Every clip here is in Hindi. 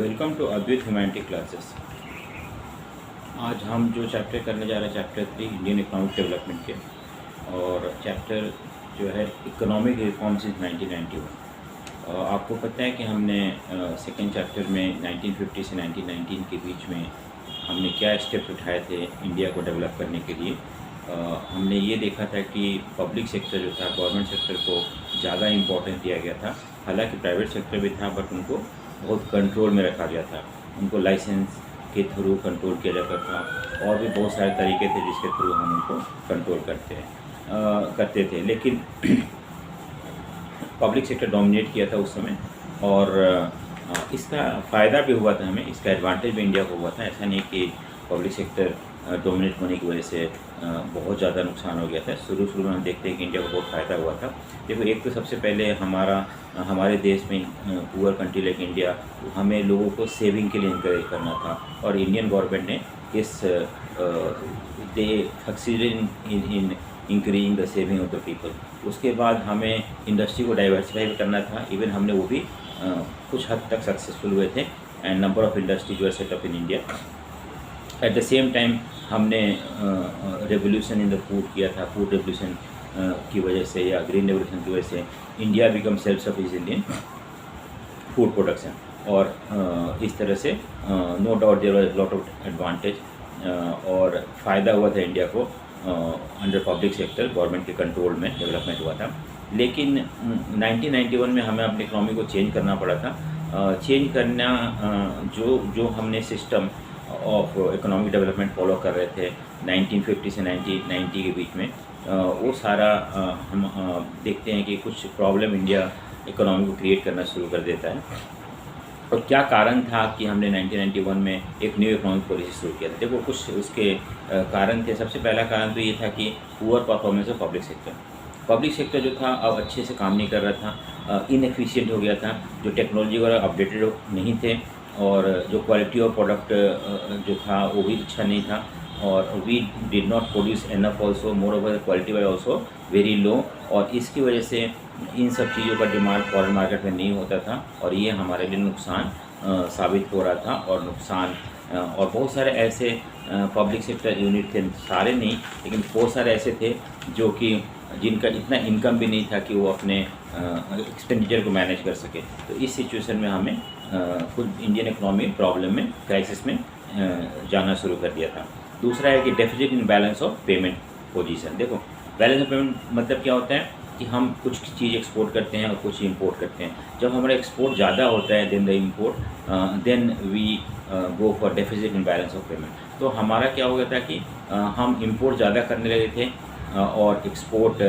Welcome to Advait humanity classes. आज हम जो चैप्टर करने जा रहे हैं चैप्टर 3 इंडियन इकोनॉमिक डेवलपमेंट के, और चैप्टर जो है इकोनॉमिक रिफॉर्म्स इज 1991। आपको पता है कि हमने सेकेंड चैप्टर में 1950 से 1919 के बीच में हमने क्या स्टेप्स उठाए थे इंडिया को डेवलप करने के लिए। हमने ये देखा था कि पब्लिक सेक्टर जो था, गवर्नमेंट सेक्टर को ज़्यादा इम्पोर्टेंस दिया गया था। हालांकि प्राइवेट सेक्टर भी था, बट उनको बहुत कंट्रोल में रखा गया था। उनको लाइसेंस के थ्रू कंट्रोल किया जाता था, और भी बहुत सारे तरीके थे जिसके थ्रू हम उनको कंट्रोल करते थे। लेकिन पब्लिक सेक्टर डोमिनेट किया था उस समय, और इसका फ़ायदा भी हुआ था हमें, इसका एडवांटेज भी इंडिया को हुआ था। ऐसा नहीं कि पब्लिक सेक्टर डोमिनेट होने की वजह से बहुत ज़्यादा नुकसान हो गया था। शुरू में हम देखते हैं कि इंडिया को बहुत फ़ायदा हुआ था। देखो, एक तो सबसे पहले हमारे देश में पुअर कंट्री लाइक इंडिया, हमें लोगों को सेविंग के लिए इंकरेज करना था, और इंडियन गवर्नमेंट ने इस दे succeeded in increasing the saving of the people. उसके बाद हमें इंडस्ट्री को डाइवर्सिफाई भी करना था। इवन हमने वो भी कुछ हद तक सक्सेसफुल हुए थे, and number of industries were set up in India. At the same time हमने रेवोल्यूशन इन द फूड किया था। फूड रेवोल्यूशन की वजह से या ग्रीन रेवोल्यूशन की वजह से India become self sufficient in food production, और इस तरह से no doubt there was lot of advantage, और फ़ायदा हुआ था इंडिया को। अंडर पब्लिक सेक्टर गवर्नमेंट के कंट्रोल में डेवलपमेंट हुआ था। लेकिन 1991 में हमें अपनी इकोनॉमी को चेंज करना पड़ा था। चेंज करना जो हमने system of economic development follow कर रहे थे 1950 से 1990 के बीच में, वो सारा हम देखते हैं कि कुछ प्रॉब्लम इंडिया इकोनॉमी को क्रिएट करना शुरू कर देता है। और क्या कारण था कि हमने 1991 में एक न्यू इकोनॉमिक पॉलिसी शुरू किया था? देखो, कुछ उसके कारण थे। सबसे पहला कारण तो ये था कि poor performance of public sector. Public sector जो था अब अच्छे से काम नहीं कर रहा था, इनएफिशिएंट हो गया था। जो टेक्नोलॉजी वगैरह अपडेटेड नहीं थे, और जो क्वालिटी ऑफ प्रोडक्ट जो था वो भी अच्छा नहीं था, और we did not produce enough also, moreover quality wise also very low. और इसकी वजह से इन सब चीज़ों का डिमांड फॉरेन मार्केट में नहीं होता था, और ये हमारे लिए नुकसान साबित हो रहा था। और नुकसान और बहुत सारे ऐसे पब्लिक सेक्टर यूनिट थे, सारे नहीं लेकिन बहुत सारे ऐसे थे जो कि जिनका इतना इनकम भी नहीं था कि वो अपने एक्सपेंडिचर को मैनेज कर सके। तो इस सिचुएशन में हमें खुद इंडियन इकोनॉमी प्रॉब्लम में, क्राइसिस में जाना शुरू कर दिया था। दूसरा है कि deficit in balance of payment position. देखो, बैलेंस ऑफ पेमेंट मतलब क्या होता है कि हम कुछ चीज़ एक्सपोर्ट करते हैं और कुछ इंपोर्ट करते हैं। जब हमारा एक्सपोर्ट ज़्यादा होता है then the import, then we go for deficit in balance of payment. तो हमारा क्या हो गया था कि हम इंपोर्ट ज़्यादा करने लगे थे, और एक्सपोर्ट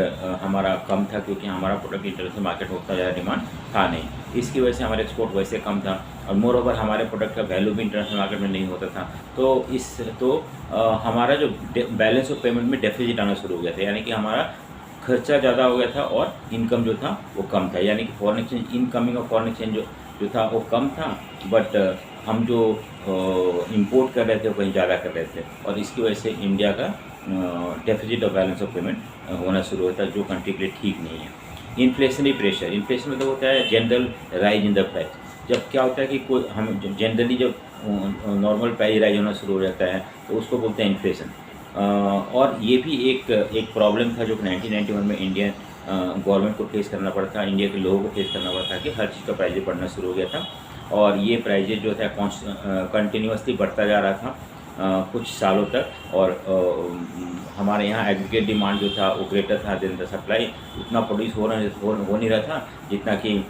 हमारा कम था, क्योंकि हमारा प्रोडक्ट इंटरनेशनल मार्केट में उतना ज़्यादा डिमांड था नहीं। इसकी वजह से हमारा एक्सपोर्ट वैसे कम था, और मोर ओवर हमारे प्रोडक्ट का वैल्यू भी इंटरनेशनल मार्केट में नहीं होता था। तो हमारा जो बैलेंस ऑफ पेमेंट में डेफिसिट आना शुरू हो गया था, यानी कि हमारा खर्चा ज़्यादा हो गया था और इनकम जो था वो कम था। यानी कि फॉरेन एक्सचेंज, इनकमिंग और फॉरेन एक्सचेंज जो था वो कम था, बट हम जो इंपोर्ट कर रहे थे वो कहीं ज़्यादा कर रहे थे, और इसकी वजह से इंडिया का deficit of balance of payment होना शुरू होता है, जो कंट्री के लिए ठीक नहीं है। इन्फ्लेशनरी प्रेशर, इन्फ्लेशन मतलब होता है general rise in the price. जब क्या होता है कि कोई हम जनरली जब नॉर्मल प्राइस राइज होना शुरू हो जाता है तो उसको बोलते हैं इन्फ्लेशन। और ये भी एक प्रॉब्लम था जो 1991 में इंडियन गवर्नमेंट को फेस करना पड़ा था, इंडिया के लोगों को फेस करना पड़ा था, कि हर चीज़ का प्राइजेज बढ़ना शुरू हो गया था। और ये प्राइजेज जो था कंटिन्यूसली बढ़ता जा रहा था कुछ सालों तक, और हमारे यहाँ एग्रीगेट डिमांड जो था वो ग्रेटर था देन द सप्लाई। उतना प्रोड्यूस हो नहीं रहा था जितना कि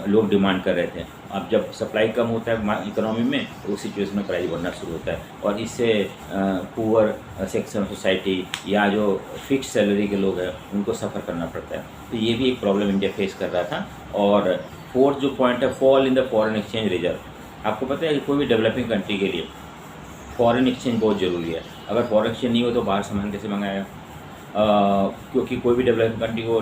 लोग डिमांड कर रहे थे। अब जब सप्लाई कम होता है इकोनॉमी में, तो उस सिचुएशन में प्राइस बढ़ना शुरू होता है, और इससे पुअर सेक्शन ऑफ सोसाइटी या जो फिक्स सैलरी के लोग हैं उनको सफ़र करना पड़ता है। तो ये भी एक प्रॉब्लम इंडिया फेस कर रहा था। और फोर्थ जो पॉइंट है, fall in the foreign exchange reserve. आपको पता है कि कोई भी डेवलपिंग कंट्री के लिए फॉरेन एक्सचेंज बहुत ज़रूरी है। अगर फॉरेन एक्सचेंज नहीं हो तो बाहर सामान कैसे मंगाएगा? क्योंकि कोई भी डेवलपिंग कंट्री को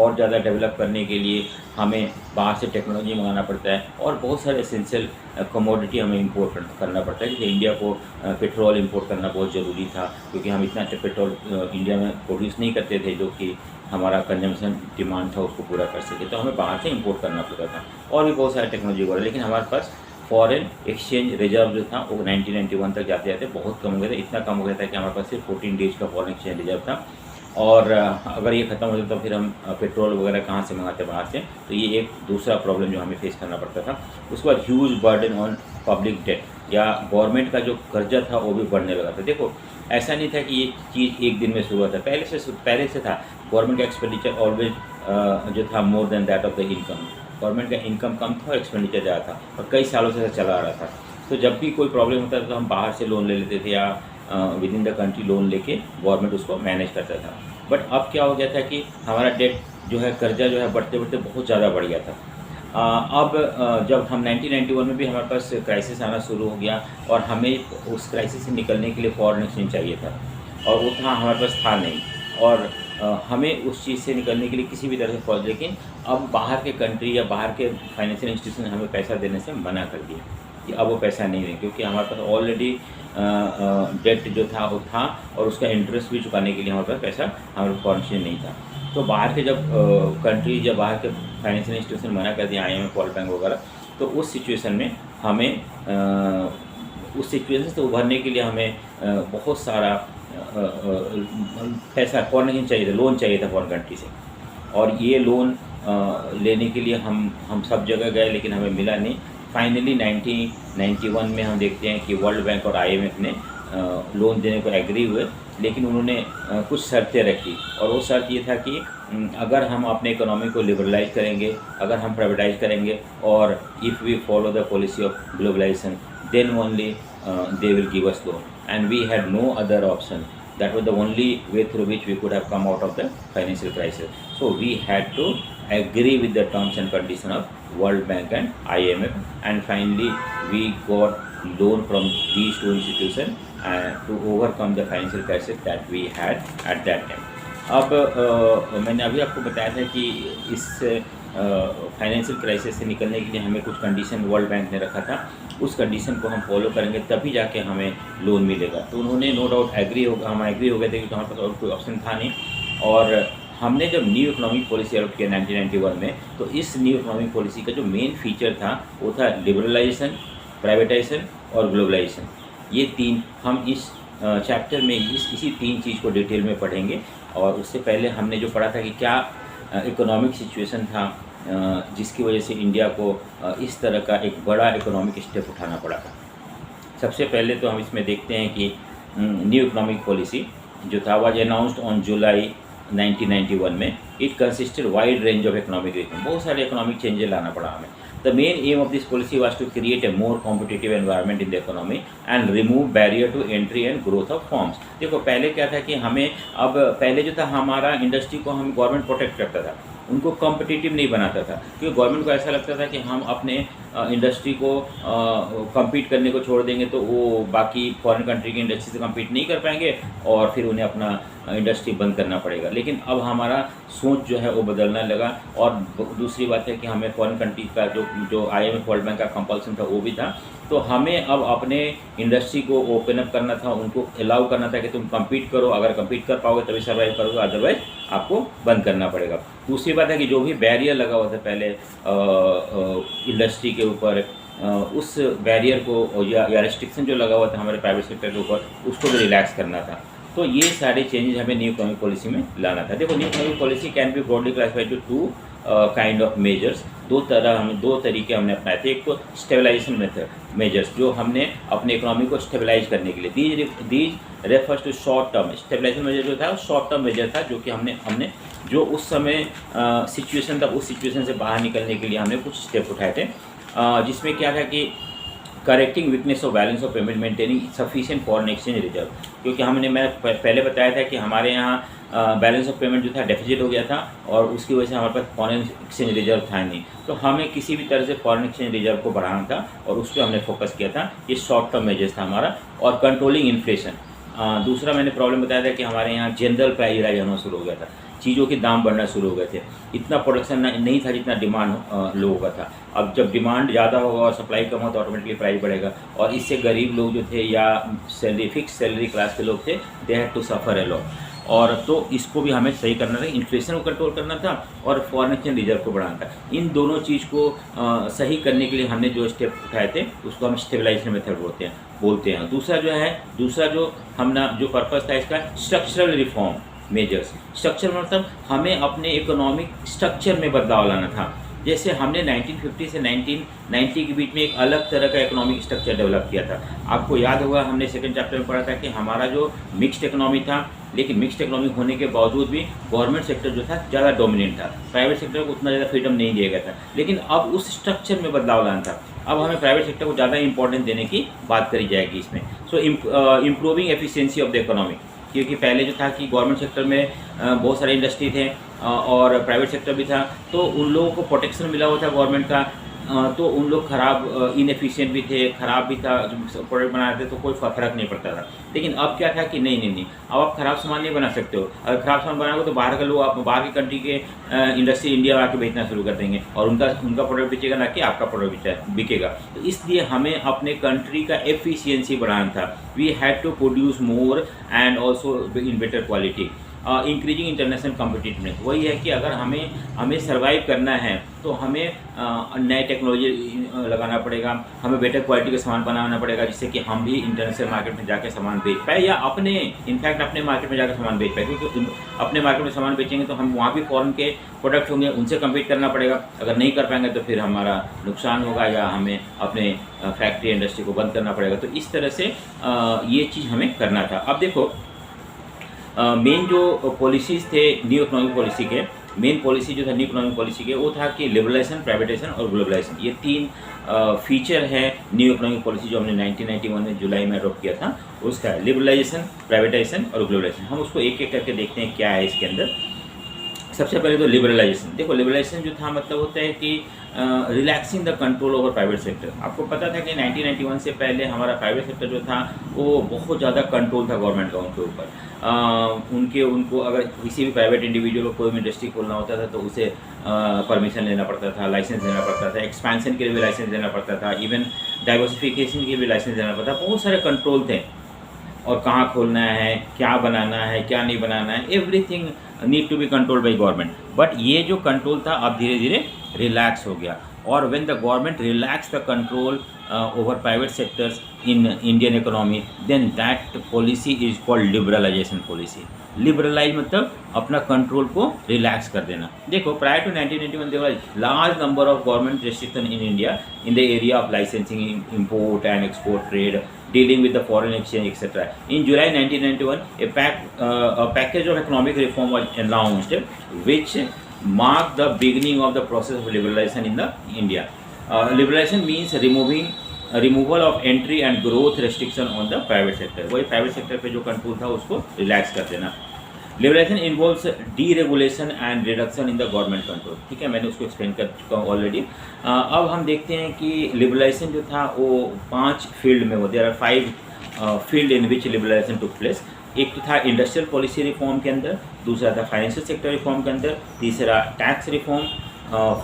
और ज़्यादा डेवलप करने के लिए हमें बाहर से टेक्नोलॉजी मंगाना पड़ता है, और बहुत सारे एसेंशियल कमोडिटी हमें इंपोर्ट करना पड़ता है। जैसे इंडिया को पेट्रोल इंपोर्ट करना बहुत ज़रूरी था, क्योंकि हम इतना पेट्रोल इंडिया में प्रोड्यूस नहीं करते थे जो कि हमारा कंजम्पशन डिमांड था उसको पूरा कर सके, तो हमें बाहर से इंपोर्ट करना पड़ता था। और भी बहुत सारे टेक्नोलॉजी वगैरह, लेकिन हमारे पास फॉरेन एक्सचेंज रिजर्व जो था वो 1991 तक जाते जाते बहुत कम हो गया था। इतना कम हो गया था कि हमारे पास सिर्फ 14 डेज का फॉरेन एक्सचेंज रिजर्व था। और अगर ये ख़त्म हो जाता तो फिर हम पेट्रोल वगैरह कहाँ से मंगाते बाहर से, तो ये एक दूसरा प्रॉब्लम जो हमें फेस करना पड़ता था। उसके बाद huge burden on public debt या गवर्नमेंट का जो कर्जा था वो भी बढ़ने लगा था। देखो ऐसा नहीं था कि ये चीज़ एक दिन में शुरू हुआ था, पहले से था। गवर्नमेंट का एक्सपेंडिचर ऑलवेज जो था more than that of the income. Government का इनकम कम था और एक्सपेंडिचर ज़्यादा था और कई सालों से चला आ रहा था। तो जब भी कोई प्रॉब्लम होता था तो हम बाहर से लोन ले लेते थे या with in the country loan लेके गवर्नमेंट उसको मैनेज करता था। बट अब क्या हो गया था कि हमारा डेट जो है, कर्जा जो है बढ़ते बढ़ते बहुत ज़्यादा बढ़ गया था। जब हम 1991 में भी हमारे पास क्राइसिस आना शुरू हो गया और हमें उस क्राइसिस से निकलने के लिए फॉरेन एक्सचेंज चाहिए था और वो था हमारे पास था नहीं। और हमें उस चीज़ से निकलने के लिए किसी भी तरह से लेकिन अब बाहर के कंट्री या बाहर के फाइनेंशियल इंस्टीट्यूशन ने हमें पैसा देने से मना कर दिया कि अब वो पैसा नहीं दें, क्योंकि हमारे पास ऑलरेडी डेट जो था वो था और उसका इंटरेस्ट भी चुकाने के लिए हमारे पास पैसा हमारे फॉरेन एक्सचेंज नहीं था। तो बाहर के जब कंट्री या बाहर के फाइनेंशियल इंस्टीट्यूशन मना कर दिया, IMF, वर्ल्ड बैंक वगैरह, तो उस सिचुएशन में हमें उस सिचुएशन से उभरने के लिए हमें बहुत सारा पैसा फॉरेन एक्सचेंज चाहिए था, लोन चाहिए था फॉरेन कंट्री से। और ये लोन लेने के लिए हम सब जगह गए लेकिन हमें मिला नहीं। फाइनली 1991 में हम देखते हैं कि वर्ल्ड बैंक और IMF ने लोन देने को एग्री हुए, लेकिन उन्होंने कुछ शर्तें रखी और वो शर्त ये था कि अगर हम अपने इकोनॉमी को लिबरलाइज करेंगे, अगर हम प्राइवेटाइज करेंगे और if we follow the policy of globalization then only they will give us loan, and we had no other option. That was the only way through which we could have come out of the financial crisis. So we had to agree with the terms and conditions of World Bank and IMF, and finally we got loan from these two institutions to overcome the financial crisis that we had at that time. अब मैंने अभी आपको बताया था कि इस फाइनेंशियल क्राइसिस से निकलने के लिए हमें कुछ कंडीशन वर्ल्ड बैंक ने रखा था। उस कंडीशन को हम फॉलो करेंगे तभी जाके हमें लोन मिलेगा। तो उन्होंने नो डाउट हम एग्री हो गए थे, क्योंकि हमारे पास और कोई ऑप्शन था नहीं। और हमने जब न्यू इकोनॉमिक पॉलिसी अडॉप्ट किया 1991 में, तो इस न्यू इकोनॉमिक पॉलिसी का जो मेन फीचर था वो था लिबरलाइजेशन, प्राइवेटाइजेशन और ग्लोबलाइजेशन। ये तीन हम इस चैप्टर में इसी तीन चीज़ को डिटेल में पढ़ेंगे। और उससे पहले हमने जो पढ़ा था कि क्या इकोनॉमिक सिचुएशन था जिसकी वजह से इंडिया को इस तरह का एक बड़ा इकोनॉमिक स्टेप उठाना पड़ा था। सबसे पहले तो हम इसमें देखते हैं कि न्यू इकोनॉमिक पॉलिसी जो था वाज अनाउंस्ड ऑन जुलाई 1991 में। It consisted wide range of economic reform, बहुत सारे इकोनॉमिक चेंजेस लाना पड़ा हमें। The main aim of this policy was to create a more competitive environment in the economy and remove barrier to entry and growth of firms। देखो पहले क्या था कि हमें अब पहले जो था हमारा इंडस्ट्री को हम गवर्नमेंट प्रोटेक्ट करता था, उनको कॉम्पिटिटिव नहीं बनाता था, क्योंकि गवर्नमेंट को ऐसा लगता था कि हम अपने इंडस्ट्री को कम्पीट करने को छोड़ देंगे तो वो बाकी फॉरेन कंट्री की इंडस्ट्री से कम्पीट नहीं कर पाएंगे और फिर उन्हें अपना इंडस्ट्री बंद करना पड़ेगा। लेकिन अब हमारा सोच जो है वो बदलने लगा। और दूसरी बात है कि हमें फॉरेन कंट्री का जो IMF वर्ल्ड बैंक का कंपल्सन था वो भी था। तो हमें अब अपने इंडस्ट्री को ओपन अप करना था, उनको अलाउ करना था कि तुम कम्पीट करो, अगर कम्पीट कर पाओगे तभी सर्वाइव करोगे, अदरवाइज आपको बंद करना पड़ेगा। दूसरी बात है कि जो भी बैरियर लगा हुआ था पहले इंडस्ट्री के ऊपर, उस बैरियर को या रिस्ट्रिक्शन जो लगा हुआ था हमारे प्राइवेट सेक्टर के ऊपर, उसको भी रिलैक्स करना था। तो ये सारे चेंजेस हमें न्यू इकोनॉमिक पॉलिसी में लाना था। देखो new economic policy can be broadly classified to two kind of measures. दो तरीके हमने अपनाए थे। एक तो स्टेबलाइजेशन मेजर्स जो हमने अपने इकोनॉमी को स्टेबलाइज करने के लिए, these refers to short term. Stabilization measure जो था शॉर्ट टर्म मेजर था, जो कि हमने जो उस समय सिचुएशन था उस सिचुएशन से बाहर निकलने के लिए हमने कुछ स्टेप उठाए थे, जिसमें क्या था कि correcting weakness of balance of payment, maintaining sufficient foreign exchange reserve. क्योंकि मैं पहले बताया था कि हमारे यहाँ बैलेंस ऑफ पेमेंट जो था डेफिसिट हो गया था और उसकी वजह से हमारे पास फॉरेन एक्सचेंज रिजर्व था नहीं। तो हमें किसी भी तरह से फॉरेन एक्सचेंज रिजर्व को बढ़ाना था और उस पर हमने फोकस किया था। ये शॉर्ट टर्म मेजर्स था हमारा। और कंट्रोलिंग इन्फ्लेशन, दूसरा मैंने प्रॉब्लम बताया था कि हमारे यहाँ जनरल प्राइस राइज होना शुरू हो गया था, चीज़ों के दाम बढ़ना शुरू हो गए थे। इतना प्रोडक्शन नहीं था जितना डिमांड लोगों का था। अब जब डिमांड ज़्यादा होगा और सप्लाई कम हो तो ऑटोमेटिकली प्राइस बढ़ेगा। और इससे गरीब लोग जो थे या फिक्स सैलरी क्लास के लोग थे, they had to suffer a lot. और तो इसको भी हमें सही करना था, इन्फ्लेशन को कंट्रोल करना था और फॉरेन एक्सचेंज रिजर्व को बढ़ाना था। इन दोनों चीज़ को सही करने के लिए हमने जो स्टेप उठाए थे उसको हम स्टेबलाइजेशन मेथड बोलते हैं। दूसरा जो हमने जो पर्पस था इसका, स्ट्रक्चरल रिफॉर्म मेजर्स। स्ट्रक्चर मतलब हमें अपने इकोनॉमिक स्ट्रक्चर में बदलाव लाना था। जैसे हमने 1950 से 1990 के बीच में एक अलग तरह का इकोनॉमिक स्ट्रक्चर डेवलप किया था। आपको याद होगा हमने सेकंड चैप्टर में पढ़ा था कि हमारा जो मिक्स्ड इकोनॉमी था, लेकिन मिक्स्ड इकोनॉमी होने के बावजूद भी गवर्नमेंट सेक्टर जो था ज़्यादा डोमिनेंट था, प्राइवेट सेक्टर को उतना ज़्यादा फ्रीडम नहीं दिया गया था। लेकिन अब उस स्ट्रक्चर में बदलाव लाना था। अब हमें प्राइवेट सेक्टर को ज़्यादा इंपॉर्टेंस देने की बात करी जाएगी इसमें। So improving efficiency of the economy, क्योंकि पहले जो था कि गवर्नमेंट सेक्टर में बहुत सारे इंडस्ट्री थे और प्राइवेट सेक्टर भी था, तो उन लोगों को प्रोटेक्शन मिला हुआ था गवर्नमेंट का, तो उन लोग ख़राब इनएफिशिएंट भी थे, ख़राब भी था, जो प्रोडक्ट बनाते थे तो कोई फ़र्क नहीं पड़ता था। लेकिन अब क्या था कि नहीं, अब आप ख़राब सामान नहीं बना सकते हो। अगर ख़राब सामान बनाओगे तो बाहर के लोग, आप बाहर की कंट्री के इंडस्ट्री इंडिया में आके बेचना शुरू कर देंगे और उनका प्रोडक्ट बेचेगा, ना कि आपका प्रोडक्ट बिकेगा। तो इसलिए हमें अपने कंट्री का एफिशिएंसी बढ़ाना था। We had to produce more and also in better quality. Increasing international competitiveness, वही है कि अगर हमें सर्वाइव करना है तो हमें नए टेक्नोलॉजी लगाना पड़ेगा, हमें बेटर क्वालिटी का सामान बनाना पड़ेगा, जिससे कि हम भी इंटरनेशनल मार्केट में जाके सामान बेच पाए या अपने मार्केट में जाकर सामान बेच पाए। क्योंकि अपने मार्केट में सामान बेचेंगे तो हम वहाँ भी फॉरेन के प्रोडक्ट होंगे, उनसे कम्पीट करना पड़ेगा। अगर नहीं कर पाएंगे तो फिर हमारा नुकसान होगा या हमें अपने फैक्ट्री इंडस्ट्री को बंद करना पड़ेगा। तो इस तरह से ये चीज़ हमें करना था। अब देखो, मेन जो पॉलिसीज़ थे न्यू इकोनॉमिक पॉलिसी के, मेन पॉलिसी जो था न्यू इकोनॉमिक पॉलिसी के, वो था कि लिबरलाइजेशन, प्राइवेटाइजेशन और ग्लोबलाइजेशन। ये तीन फीचर है न्यू इकोनॉमिक पॉलिसी जो हमने 1991 में जुलाई में अडॉप्ट किया था, उसका लिबरलाइजेशन, प्राइवेटाइजेशन और ग्लोबलाइजेशन। हम उसको एक एक करके देखते हैं क्या है इसके अंदर। सबसे पहले तो लिबरलाइजेशन। देखो, लिबरलाइजेशन जो था मतलब होता है कि relaxing the control over private sector. आपको पता था कि 1991 से पहले हमारा प्राइवेट सेक्टर जो था वो बहुत ज़्यादा कंट्रोल था गवर्नमेंट का उनके ऊपर। उनको अगर किसी भी प्राइवेट इंडिविजुअल को कोई भी इंडस्ट्री खोलना होता था तो उसे परमिशन लेना पड़ता था, लाइसेंस लेना पड़ता था, एक्सपेंशन के लिए भी लाइसेंस लेना पड़ता था, इवन डाइवर्सिफिकेशन के लिए भी लाइसेंस लेना पड़ता था। बहुत सारे कंट्रोल थे, और कहाँ खोलना है, क्या बनाना है, क्या नहीं बनाना है, everything need to be controlled by government. But ये जो कंट्रोल था अब धीरे धीरे रिलैक्स हो गया, और when the government relax the control over private sectors in Indian economy, then that policy is called liberalization policy. Liberalize मतलब अपना कंट्रोल को रिलैक्स कर देना। देखो, prior to 1991 there was large number of government restriction in India in the area of licensing, import and export trade, dealing with the foreign exchange, etc. In July 1991, a package of economic reform was announced, which marked the beginning of the process of liberalization in the India. Liberalization means removal of entry and growth restriction on the private sector. वही प्राइवेट सेक्टर पे जो कंट्रोल था उसको रिलैक्स कर देना। Liberation involves deregulation and reduction in the government control. ठीक है, मैंने उसको एक्सप्लेन कर चुका हूँ ऑलरेडी। अब हम देखते हैं कि लिबरलाइजेशन जो था वो 5 फील्ड में, वो there are 5 field in which liberalization took place. एक तो था इंडस्ट्रियल पॉलिसी रिफॉर्म के अंदर, दूसरा था फाइनेंशियल सेक्टर रिफॉर्म के अंदर, तीसरा tax reform,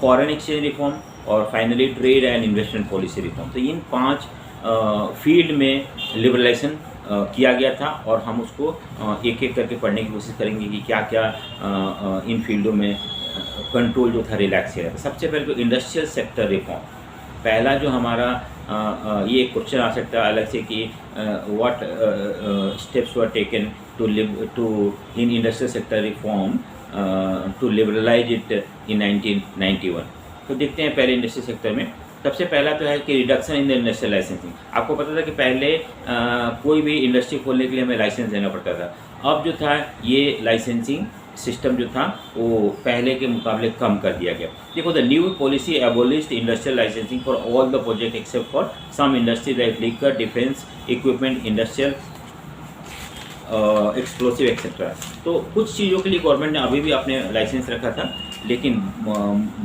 foreign exchange reform और finally trade and investment policy reform. तो इन 5 फील्ड में लिबरलाइजेशन किया गया था, और हम उसको एक एक करके पढ़ने की कोशिश करेंगे कि क्या क्या इन फील्डों में कंट्रोल जो था रिलैक्स किया था। सबसे पहले तो इंडस्ट्रियल सेक्टर रिफॉर्म, पहला जो हमारा ये क्वेश्चन आ सकता है अलग से कि what steps were taken to in industrial sector reform to liberalize it in 1991। तो देखते हैं पहले इंडस्ट्रियल सेक्टर में। सबसे पहला तो है कि reduction in the industrial licensing. आपको पता था कि पहले कोई भी इंडस्ट्री खोलने के लिए हमें लाइसेंस देना पड़ता था। अब जो था ये लाइसेंसिंग सिस्टम जो था वो पहले के मुकाबले कम कर दिया गया। देखो, the new policy abolished industrial licensing for all the project except for some industry like liquor, defence equipment, industrial explosive etcetera. तो कुछ चीज़ों के लिए गवर्नमेंट ने अभी भी अपने लाइसेंस रखा था, लेकिन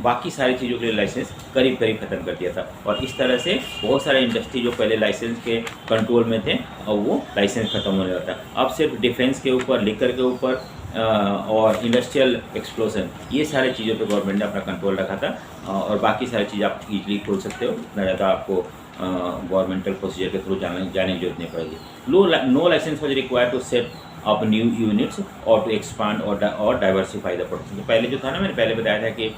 बाकी सारी चीज़ों के लिए लाइसेंस करीब करीब ख़त्म कर दिया था। और इस तरह से बहुत सारे इंडस्ट्री जो पहले लाइसेंस के कंट्रोल में थे और वो लाइसेंस ख़त्म होने लगा था। अब सिर्फ डिफेंस के ऊपर, लिकर के ऊपर और इंडस्ट्रियल एक्सप्लोजन, ये सारी चीज़ों पे गवर्नमेंट ने अपना कंट्रोल रखा था। और बाकी सारी चीज़ आप इजीली खोल सकते हो, इतना ज़्यादा आपको गवर्नमेंटल प्रोसीजर के थ्रू जाने की जरूरत नहीं पड़ेगी। No licence was required to set off new units और टू एक्सपांड और डाइवर्सिफाई द प्रोडक्शन। तो पहले जो था ना, मैंने पहले बताया था कि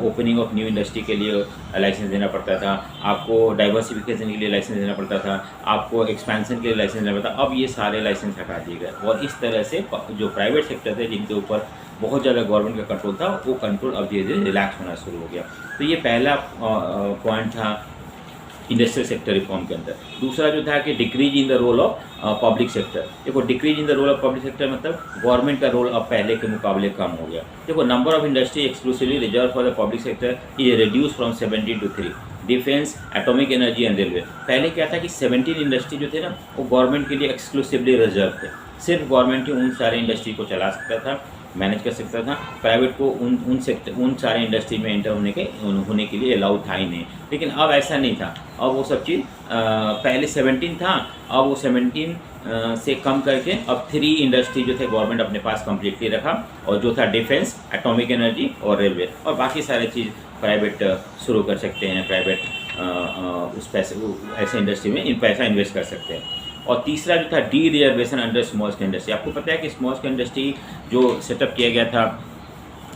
ओपनिंग ऑफ न्यू इंडस्ट्री के लिए लाइसेंस देना पड़ता था, आपको डाइवर्सिफिकेशन के लिए लाइसेंस देना पड़ता था, आपको एक्सपेंशन के लिए लाइसेंस देना पड़ता था। अब ये सारे लाइसेंस हटा दिए गए और इस तरह से जो प्राइवेट सेक्टर थे जिनके ऊपर बहुत ज़्यादा गवर्नमेंट का कंट्रोल था, वो कंट्रोल अब धीरे धीरे रिलैक्स होना शुरू हो गया। तो ये पहला पॉइंट था इंडस्ट्रियल सेक्टर रिफॉर्म के अंदर। दूसरा जो था कि decrease in the role of public sector. देखो, decrease in the role of public sector मतलब गवर्नमेंट का रोल अब पहले के मुकाबले कम हो गया। देखो, number of industry exclusively reserve for the public sector is reduce from 17 to 3। Defence, atomic energy and railway. पहले क्या था कि 17 इंडस्ट्री जो थे ना, वो गवर्नमेंट के लिए एक्सक्लूसिवली रिजर्व थे। सिर्फ गवर्नमेंट ही उन सारे इंडस्ट्री को चला सकता था, मैनेज कर सकता था। प्राइवेट को उन सारे इंडस्ट्री में एंटर होने के लिए अलाउ था ही नहीं। लेकिन अब ऐसा नहीं था, अब वो सब चीज़ पहले 17 था, अब वो 17 से कम करके अब 3 इंडस्ट्री जो थे गवर्नमेंट अपने पास कम्प्लीटली रखा, और जो था डिफेंस, एटॉमिक एनर्जी और रेलवे, और बाकी सारे चीज़ प्राइवेट शुरू कर सकते हैं। प्राइवेट उस पैसे ऐसे इंडस्ट्री में पैसा इन्वेस्ट कर सकते हैं। और तीसरा जो था D reservation under small scale industry. आपको पता है कि स्मॉल स्केल इंडस्ट्री जो सेटअप किया गया था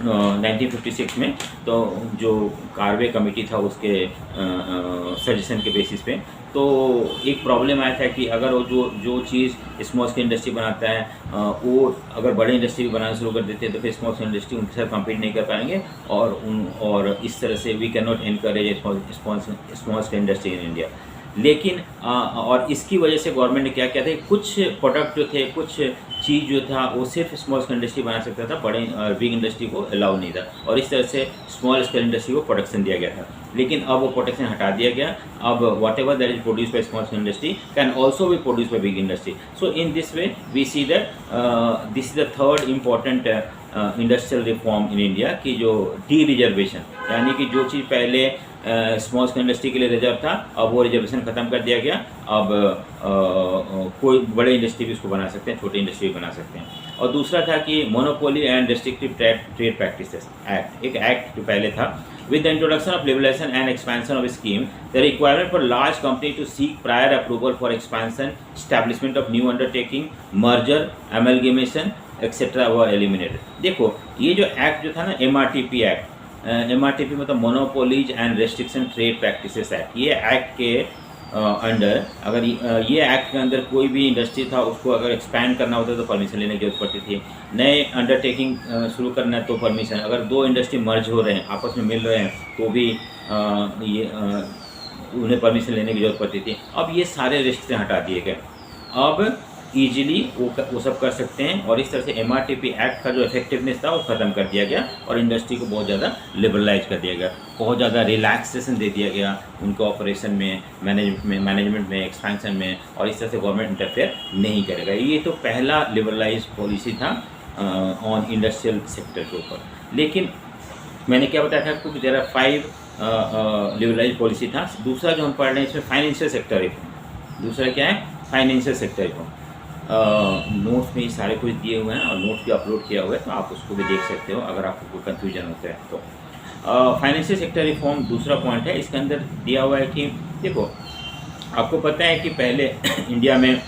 1956 में, तो जो कार्वे कमेटी था उसके सजेशन के बेसिस पे, तो एक प्रॉब्लम आया था कि अगर वो जो चीज़ स्मॉल स्केल इंडस्ट्री बनाता है वो अगर बड़े इंडस्ट्री बनाना शुरू कर देते हैं, तो फिर स्मॉल स्केल इंडस्ट्री उनके साथ कम्पीट नहीं कर पाएंगे, और इस तरह से we can not encourage small scale industry in India. लेकिन और इसकी वजह से गवर्नमेंट ने क्या किया था, कुछ प्रोडक्ट जो थे, कुछ चीज़ जो था वो सिर्फ स्मॉल स्केल इंडस्ट्री बना सकता था, बड़े बिग इंडस्ट्री को अलाउ नहीं था, और इस तरह से स्मॉल स्केल इंडस्ट्री को प्रोटेक्शन दिया गया था। लेकिन अब वो प्रोटेक्शन हटा दिया गया। अब whatever that is produce by small scale industry can also be produce by big industry. So in this way we see that this is the third important industrial reform in India, की जो डी रिजर्वेशन, यानी कि जो चीज़ पहले स्मॉल स्केल इंडस्ट्री के लिए रिजर्व था, अब वो रिजर्वेशन ख़त्म कर दिया गया। अब कोई बड़े इंडस्ट्री भी उसको बना सकते हैं, छोटे इंडस्ट्री भी बना सकते हैं। और दूसरा था कि monopoly and restrictive trade practices act, एक एक्ट जो पहले था। With the introduction of liberalization and expansion of scheme, the requirement for large company to seek prior approval for expansion, establishment of new undertaking, merger, amalgamation, etc. were eliminated। देखो, ये जो एक्ट जो था ना, MRTP एक्ट, MRTP मतलब monopolies and restriction trade practices act, ये एक्ट के अंडर अगर ये एक्ट के अंदर कोई भी इंडस्ट्री था, उसको अगर एक्सपैंड करना होता तो परमिशन लेने की जरूरत पड़ती थी। नए अंडरटेकिंग शुरू करना है तो परमिशन, अगर 2 इंडस्ट्री मर्ज हो रहे हैं, आपस में मिल रहे हैं, तो भी उन्हें परमिशन लेने की जरूरत पड़ती थी। अब ये सारे रिस्ट्रिक्शन हटा दिए गए, अब ईजिली वो सब कर सकते हैं, और इस तरह से MRTP एक्ट का जो इफेक्टिवनेस था वो ख़त्म कर दिया गया, और इंडस्ट्री को बहुत ज़्यादा लिबरलाइज कर दिया गया, बहुत ज़्यादा रिलैक्सेशन दे दिया गया उनके ऑपरेशन में, मैनेजमेंट में, एक्सपेंशन में, और इस तरह से गवर्नमेंट इंटरफेयर नहीं करेगा। ये तो पहला लिबरलाइज पॉलिसी था ऑन इंडस्ट्रियल सेक्टर के ऊपर। लेकिन मैंने क्या बताया था आपको कि देयर आर 5 लिबरलाइज पॉलिसी था। दूसरा जो हम पढ़ रहे हैं इसमें फाइनेंशियल सेक्टर रिफॉर्म। दूसरा क्या है? Financial sector reform. नोट्स में सारे कुछ दिए हुए हैं, और नोट्स भी अपलोड किया हुआ है, तो आप उसको भी देख सकते हो अगर आपको कोई कन्फ्यूजन होता है तो। फाइनेंशियल सेक्टर रिफॉर्म दूसरा पॉइंट है। इसके अंदर दिया हुआ है कि देखो, आपको पता है कि पहले इंडिया में